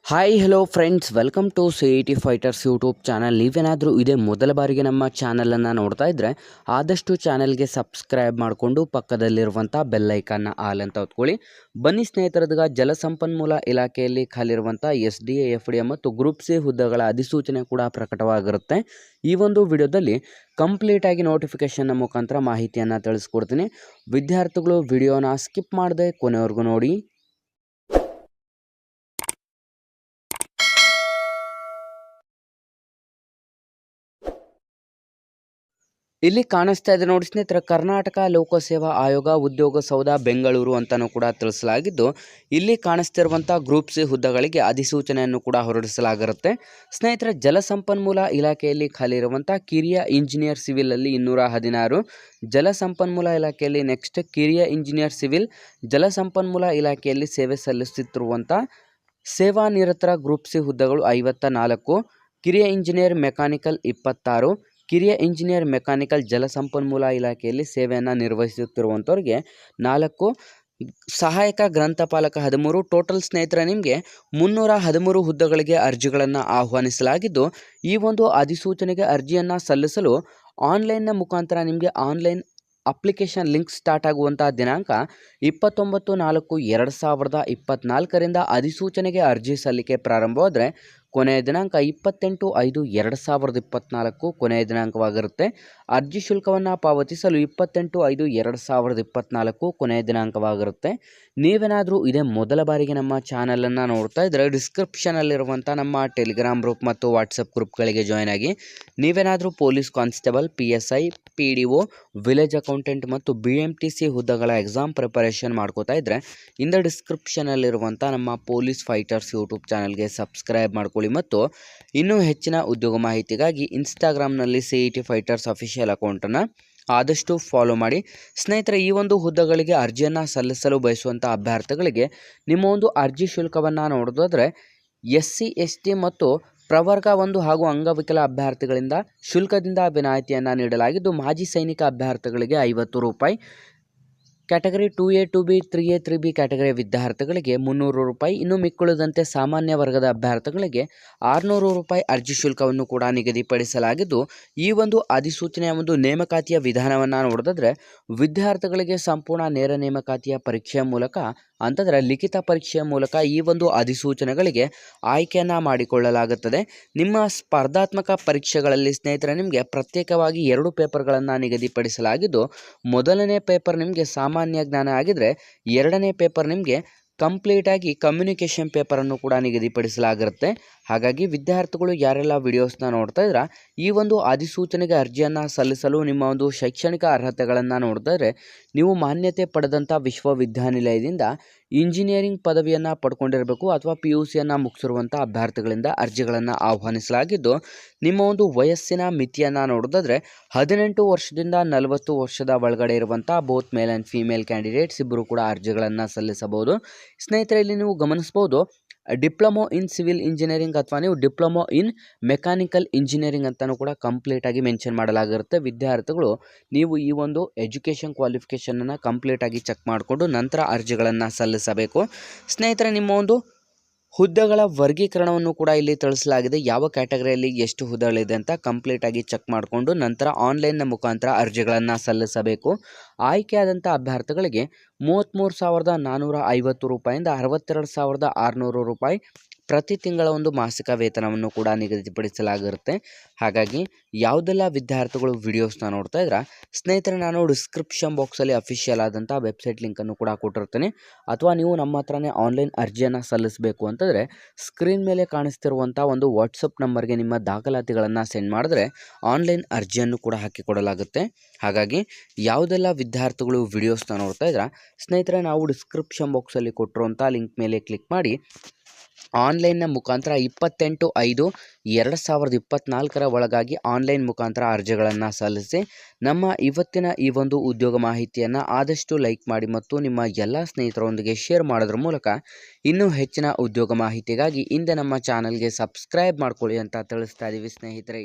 Hi hello friends, welcome to CET fighters YouTube channel. ನೀವೇನಾದರೂ ಇದೇ ಮೊದಲ ಬಾರಿಗೆ ನಮ್ಮ ಚಾನಲನ್ನು ನೋಡ್ತಾ ಇದ್ದರೆ ಆದಷ್ಟು ಚಾನಲ್ಗೆ ಸಬ್ಸ್ಕ್ರೈಬ್ ಮಾಡಿಕೊಂಡು ಪಕ್ಕದಲ್ಲಿರುವಂಥ ಬೆಲ್ಲೈಕನ್ನ ಆಲ್ ಅಂತ ಹೊತ್ಕೊಳ್ಳಿ. ಬನ್ನಿ ಸ್ನೇಹಿತರದೀಗ ಜಲಸಂಪನ್ಮೂಲ ಇಲಾಖೆಯಲ್ಲಿ ಖಾಲಿರುವಂಥ SDA FDA ಮತ್ತು ಗ್ರೂಪ್ ಸಿ ಹುದ್ದೆಗಳ ಅಧಿಸೂಚನೆ ಕೂಡ ಪ್ರಕಟವಾಗಿರುತ್ತೆ. ಈ ಒಂದು ವಿಡಿಯೋದಲ್ಲಿ ಕಂಪ್ಲೀಟಾಗಿ ನೋಟಿಫಿಕೇಷನ್ನ ಮುಖಾಂತರ ಮಾಹಿತಿಯನ್ನು ತಿಳಿಸ್ಕೊಡ್ತೀನಿ. ವಿದ್ಯಾರ್ಥಿಗಳು ವಿಡಿಯೋನ ಸ್ಕಿಪ್ ಮಾಡದೆ ಕೊನೆವರೆಗೂ ನೋಡಿ. ಇಲ್ಲಿ ಕಾಣಿಸ್ತಾ ಇದೆ ನೋಡಿ ಸ್ನೇಹಿತರೆ, ಕರ್ನಾಟಕ ಲೋಕಸೇವಾ ಆಯೋಗ ಉದ್ಯೋಗ ಸೌಧ ಬೆಂಗಳೂರು ಅಂತಲೂ ಕೂಡ ತಿಳಿಸಲಾಗಿದ್ದು, ಇಲ್ಲಿ ಕಾಣಿಸ್ತಿರುವಂಥ ಗ್ರೂಪ್ ಸಿ ಹುದ್ದೆಗಳಿಗೆ ಅಧಿಸೂಚನೆಯನ್ನು ಕೂಡ ಹೊರಡಿಸಲಾಗಿರುತ್ತೆ. ಸ್ನೇಹಿತರೆ, ಜಲಸಂಪನ್ಮೂಲ ಇಲಾಖೆಯಲ್ಲಿ ಖಾಲಿ ಇರುವಂಥ ಕಿರಿಯ ಇಂಜಿನಿಯರ್ ಸಿವಿಲಲ್ಲಿ 216, ಜಲಸಂಪನ್ಮೂಲ ಇಲಾಖೆಯಲ್ಲಿ ನೆಕ್ಸ್ಟ್ ಕಿರಿಯ ಇಂಜಿನಿಯರ್ ಸಿವಿಲ್, ಜಲಸಂಪನ್ಮೂಲ ಇಲಾಖೆಯಲ್ಲಿ ಸೇವೆ ಸಲ್ಲಿಸುತ್ತಿರುವಂಥ ಸೇವಾ ನಿರತರ ಗ್ರೂಪ್ ಸಿ ಹುದ್ದೆಗಳು 54, ಕಿರಿಯ ಇಂಜಿನಿಯರ್ ಮೆಕ್ಯಾನಿಕಲ್ 26, ಕಿರಿಯ ಇಂಜಿನಿಯರ್ ಮೆಕ್ಯಾನಿಕಲ್ ಜಲಸಂಪನ್ಮೂಲ ಇಲಾಖೆಯಲ್ಲಿ ಸೇವೆಯನ್ನು ನಿರ್ವಹಿಸುತ್ತಿರುವಂಥವ್ರಿಗೆ 4, ಸಹಾಯಕ ಗ್ರಂಥಪಾಲಕ 13. ಟೋಟಲ್ ಸ್ನೇಹಿತರೆ ನಿಮಗೆ 313 ಹುದ್ದೆಗಳಿಗೆ ಅರ್ಜಿಗಳನ್ನು ಆಹ್ವಾನಿಸಲಾಗಿದ್ದು, ಈ ಒಂದು ಅಧಿಸೂಚನೆಗೆ ಅರ್ಜಿಯನ್ನು ಸಲ್ಲಿಸಲು ಆನ್ಲೈನ್ನ ಮುಖಾಂತರ ನಿಮಗೆ ಆನ್ಲೈನ್ ಅಪ್ಲಿಕೇಶನ್ ಲಿಂಕ್ ಸ್ಟಾರ್ಟ್ ಆಗುವಂಥ ದಿನಾಂಕ 29/4/2024ರಿಂದ ಅಧಿಸೂಚನೆಗೆ ಅರ್ಜಿ ಸಲ್ಲಿಕೆ ಪ್ರಾರಂಭವಾದರೆ ಕೊನೆಯ ದಿನಾಂಕ 28/5/2024 ಕೊನೆಯ ದಿನಾಂಕವಾಗಿರುತ್ತೆ. ಅರ್ಜಿ ಶುಲ್ಕವನ್ನು ಪಾವತಿಸಲು 28/5/2024 ಕೊನೆಯ ದಿನಾಂಕವಾಗಿರುತ್ತೆ. ನೀವೇನಾದರೂ ಇದೇ ಮೊದಲ ಬಾರಿಗೆ ನಮ್ಮ ಚಾನಲನ್ನು ನೋಡ್ತಾ ಇದ್ದರೆ ಡಿಸ್ಕ್ರಿಪ್ಷನಲ್ಲಿರುವಂಥ ನಮ್ಮ ಟೆಲಿಗ್ರಾಮ್ ಗ್ರೂಪ್ ಮತ್ತು ವಾಟ್ಸಪ್ ಗ್ರೂಪ್ಗಳಿಗೆ ಜಾಯ್ನ್ ಆಗಿ. ನೀವೇನಾದರೂ police constable, PSI, PDO, village accountant ಮತ್ತು BMTC ಹುದ್ದೆಗಳ ಎಕ್ಸಾಮ್ ಪ್ರಿಪರೇಷನ್ ಮಾಡ್ಕೋತಾ ಇದ್ದರೆ ಇಂದ ಡಿಸ್ಕ್ರಿಪ್ಷನಲ್ಲಿರುವಂಥ ನಮ್ಮ ಪೊಲೀಸ್ ಫೈಟರ್ಸ್ ಯೂಟ್ಯೂಬ್ ಚಾನಲ್ಗೆ ಸಬ್ಸ್ಕ್ರೈಬ್ ಮಾಡ್ಕೊಳ್ಳಿ ಮತ್ತು ಇನ್ನೂ ಹೆಚ್ಚಿನ ಉದ್ಯೋಗ ಮಾಹಿತಿಗಾಗಿ ಇನ್ಸ್ಟಾಗ್ರಾಮ್ನಲ್ಲಿ CET ಫೈಟರ್ಸ್ ಅಫಿಷಿಯಲ್ ಅಕೌಂಟನ್ನು ಆದಷ್ಟು ಫಾಲೋ ಮಾಡಿ. ಸ್ನೇಹಿತರೆ, ಈ ಒಂದು ಹುದ್ದೆಗಳಿಗೆ ಅರ್ಜಿಯನ್ನು ಸಲ್ಲಿಸಲು ಬಯಸುವಂಥ ಅಭ್ಯರ್ಥಿಗಳಿಗೆ ನಿಮ್ಮ ಒಂದು ಅರ್ಜಿ ಶುಲ್ಕವನ್ನು ನೋಡೋದಾದರೆ SC ST ಮತ್ತು ಪ್ರವರ್ಗ 1 ಹಾಗೂ ಅಂಗವಿಕಲ ಅಭ್ಯರ್ಥಿಗಳಿಂದ ಶುಲ್ಕದಿಂದ ವಿನಾಯಿತಿಯನ್ನು ನೀಡಲಾಗಿದ್ದು, ಮಾಜಿ ಸೈನಿಕ ಅಭ್ಯರ್ಥಿಗಳಿಗೆ 50 ರೂಪಾಯಿ, category 2A 2B 3A 3B category ವಿದ್ಯಾರ್ಥಿಗಳಿಗೆ 300 ರೂಪಾಯಿ, ಇನ್ನು ಮಿಕ್ಕುಳಿದಂತೆ ಸಾಮಾನ್ಯ ವರ್ಗದ ಅಭ್ಯರ್ಥಿಗಳಿಗೆ 600 ರೂಪಾಯಿ ಅರ್ಜಿ ಶುಲ್ಕವನ್ನು ಕೂಡ ನಿಗದಿಪಡಿಸಲಾಗಿದ್ದು, ಈ ಒಂದು ಅಧಿಸೂಚನೆಯ ಒಂದು ನೇಮಕಾತಿಯ ವಿಧಾನವನ್ನು ನೋಡೋದಾದರೆ ವಿದ್ಯಾರ್ಥಿಗಳಿಗೆ ಸಂಪೂರ್ಣ ನೇರ ನೇಮಕಾತಿಯ ಪರೀಕ್ಷೆಯ ಮೂಲಕ ಅಂತಂದರೆ ಲಿಖಿತ ಪರೀಕ್ಷೆಯ ಮೂಲಕ ಈ ಒಂದು ಅಧಿಸೂಚನೆಗಳಿಗೆ ಆಯ್ಕೆಯನ್ನು ಮಾಡಿಕೊಳ್ಳಲಾಗುತ್ತದೆ. ನಿಮ್ಮ ಸ್ಪರ್ಧಾತ್ಮಕ ಪರೀಕ್ಷೆಗಳಲ್ಲಿ ಸ್ನೇಹಿತರೆ ನಿಮಗೆ ಪ್ರತ್ಯೇಕವಾಗಿ 2 ಪೇಪರ್ಗಳನ್ನು ನಿಗದಿಪಡಿಸಲಾಗಿದ್ದು, ಮೊದಲನೇ ಪೇಪರ್ ನಿಮಗೆ ಸಾಮಾನ್ಯ ಜ್ಞಾನ ಆಗಿದ್ದರೆ, ಎರಡನೇ ಪೇಪರ್ ನಿಮಗೆ ಕಂಪ್ಲೀಟಾಗಿ ಕಮ್ಯುನಿಕೇಷನ್ ಪೇಪರನ್ನು ಕೂಡ ನಿಗದಿಪಡಿಸಲಾಗಿರುತ್ತೆ. ಹಾಗಾಗಿ ವಿದ್ಯಾರ್ಥಿಗಳು ಯಾರೆಲ್ಲ ವಿಡಿಯೋಸ್ನ ನೋಡ್ತಾ ಇದ್ರೆ ಈ ಒಂದು ಅಧಿಸೂಚನೆಗೆ ಅರ್ಜಿಯನ್ನು ಸಲ್ಲಿಸಲು ನಿಮ್ಮ ಒಂದು ಶೈಕ್ಷಣಿಕ ಅರ್ಹತೆಗಳನ್ನು ನೋಡಿದರೆ ನೀವು ಮಾನ್ಯತೆ ಪಡೆದಂಥ ವಿಶ್ವವಿದ್ಯಾನಿಲಯದಿಂದ ಇಂಜಿನಿಯರಿಂಗ್ ಪದವಿಯನ್ನು ಪಡ್ಕೊಂಡಿರಬೇಕು ಅಥವಾ PUCಯನ್ನು ಮುಗಿಸಿರುವಂಥ ಅಭ್ಯರ್ಥಿಗಳಿಂದ ಅರ್ಜಿಗಳನ್ನು ಆಹ್ವಾನಿಸಲಾಗಿದ್ದು, ನಿಮ್ಮ ಒಂದು ವಯಸ್ಸಿನ ಮಿತಿಯನ್ನು ನೋಡೋದಾದರೆ 18 ವರ್ಷದಿಂದ 40 ವರ್ಷದ ಒಳಗಡೆ ಇರುವಂಥ both male and female candidates ಇಬ್ಬರು ಕೂಡ ಅರ್ಜಿಗಳನ್ನು ಸಲ್ಲಿಸಬಹುದು. ಸ್ನೇಹಿತರೆ, ಇಲ್ಲಿ ನೀವು ಗಮನಿಸ್ಬೋದು ಡಿಪ್ಲೊಮೊ ಇನ್ ಸಿವಿಲ್ ಇಂಜಿನಿಯರಿಂಗ್ ಅಥವಾ ನೀವು ಡಿಪ್ಲೊಮೊ ಇನ್ ಮೆಕ್ಯಾನಿಕಲ್ ಇಂಜಿನಿಯರಿಂಗ್ ಅಂತಲೂ ಕೂಡ ಕಂಪ್ಲೀಟಾಗಿ ಮೆನ್ಷನ್ ಮಾಡಲಾಗಿರುತ್ತೆ. ವಿದ್ಯಾರ್ಥಿಗಳು ನೀವು ಈ ಒಂದು ಎಜುಕೇಷನ್ ಕ್ವಾಲಿಫಿಕೇಷನನ್ನು ಕಂಪ್ಲೀಟಾಗಿ ಚೆಕ್ ಮಾಡಿಕೊಂಡು ನಂತರ ಅರ್ಜಿಗಳನ್ನು ಸಲ್ಲಿಸಬೇಕು. ಸ್ನೇಹಿತರೆ, ನಿಮ್ಮ ಒಂದು ಹುದ್ದೆಗಳ ವರ್ಗೀಕರಣವನ್ನು ಕೂಡ ಇಲ್ಲಿ ತಿಳಿಸಲಾಗಿದೆ. ಯಾವ ಕ್ಯಾಟಗರಿಯಲ್ಲಿ ಎಷ್ಟು ಹುದ್ದೆಗಳಿದೆ ಅಂತ ಕಂಪ್ಲೀಟಾಗಿ ಚೆಕ್ ಮಾಡಿಕೊಂಡು ನಂತರ ಆನ್ಲೈನ್ನ ಮುಖಾಂತರ ಅರ್ಜಿಗಳನ್ನು ಸಲ್ಲಿಸಬೇಕು. ಆಯ್ಕೆಯಾದಂಥ ಅಭ್ಯರ್ಥಿಗಳಿಗೆ 33,450 ರೂಪಾಯಿಂದ 62,600 ರೂಪಾಯಿ ಪ್ರತಿ ತಿಂಗಳ ಒಂದು ಮಾಸಿಕ ವೇತನವನ್ನು ಕೂಡ ನಿಗದಿಪಡಿಸಲಾಗಿರುತ್ತೆ. ಹಾಗಾಗಿ ಯಾವುದೆಲ್ಲ ವಿದ್ಯಾರ್ಥಿಗಳು ವಿಡಿಯೋಸ್ನ ನೋಡ್ತಾ ಇದ್ರೆ ಸ್ನೇಹಿತರೆ, ನಾನು ಡಿಸ್ಕ್ರಿಪ್ಷನ್ ಬಾಕ್ಸಲ್ಲಿ ಅಫಿಷಿಯಲ್ ಆದಂಥ ವೆಬ್ಸೈಟ್ ಲಿಂಕನ್ನು ಕೂಡ ಕೊಟ್ಟಿರ್ತೀನಿ. ಅಥವಾ ನೀವು ನಮ್ಮ ಹತ್ರನೇ ಆನ್ಲೈನ್ ಅರ್ಜಿಯನ್ನು ಸಲ್ಲಿಸಬೇಕು ಅಂತಂದರೆ ಸ್ಕ್ರೀನ್ ಮೇಲೆ ಕಾಣಿಸ್ತಿರುವಂಥ ಒಂದು ವಾಟ್ಸಪ್ ನಂಬರ್ಗೆ ನಿಮ್ಮ ದಾಖಲಾತಿಗಳನ್ನು ಸೆಂಡ್ ಮಾಡಿದ್ರೆ ಆನ್ಲೈನ್ ಅರ್ಜಿಯನ್ನು ಕೂಡ ಹಾಕಿಕೊಡಲಾಗುತ್ತೆ. ಹಾಗಾಗಿ ಯಾವುದೆಲ್ಲ ವಿದ್ಯಾರ್ಥಿಗಳು ವಿಡಿಯೋಸ್ನ ನೋಡ್ತಾ ಇದ್ರೆ ಸ್ನೇಹಿತರೆ, ನಾವು ಡಿಸ್ಕ್ರಿಪ್ಷನ್ ಬಾಕ್ಸಲ್ಲಿ ಕೊಟ್ಟಿರುವಂಥ ಲಿಂಕ್ ಮೇಲೆ ಕ್ಲಿಕ್ ಮಾಡಿ ಆನ್ಲೈನ್ನ ಮುಖಾಂತರ 28/5/2024 ಒಳಗಾಗಿ ಆನ್ಲೈನ್ ಮುಖಾಂತರ ಅರ್ಜಿಗಳನ್ನು ಸಲ್ಲಿಸಿ ನಮ್ಮ ಇವತ್ತಿನ ಈ ಒಂದು ಉದ್ಯೋಗ ಮಾಹಿತಿಯನ್ನು ಆದಷ್ಟು ಲೈಕ್ ಮಾಡಿ ಮತ್ತು ನಿಮ್ಮ ಎಲ್ಲ ಸ್ನೇಹಿತರೊಂದಿಗೆ ಶೇರ್ ಮಾಡೋದ್ರ ಮೂಲಕ ಇನ್ನೂ ಹೆಚ್ಚಿನ ಉದ್ಯೋಗ ಮಾಹಿತಿಗಾಗಿ ಹಿಂದೆ ನಮ್ಮ ಚಾನಲ್ಗೆ ಸಬ್ಸ್ಕ್ರೈಬ್ ಮಾಡ್ಕೊಳ್ಳಿ ಅಂತ ತಿಳಿಸ್ತಾ ಇದ್ದೀವಿ ಸ್ನೇಹಿತರೆ.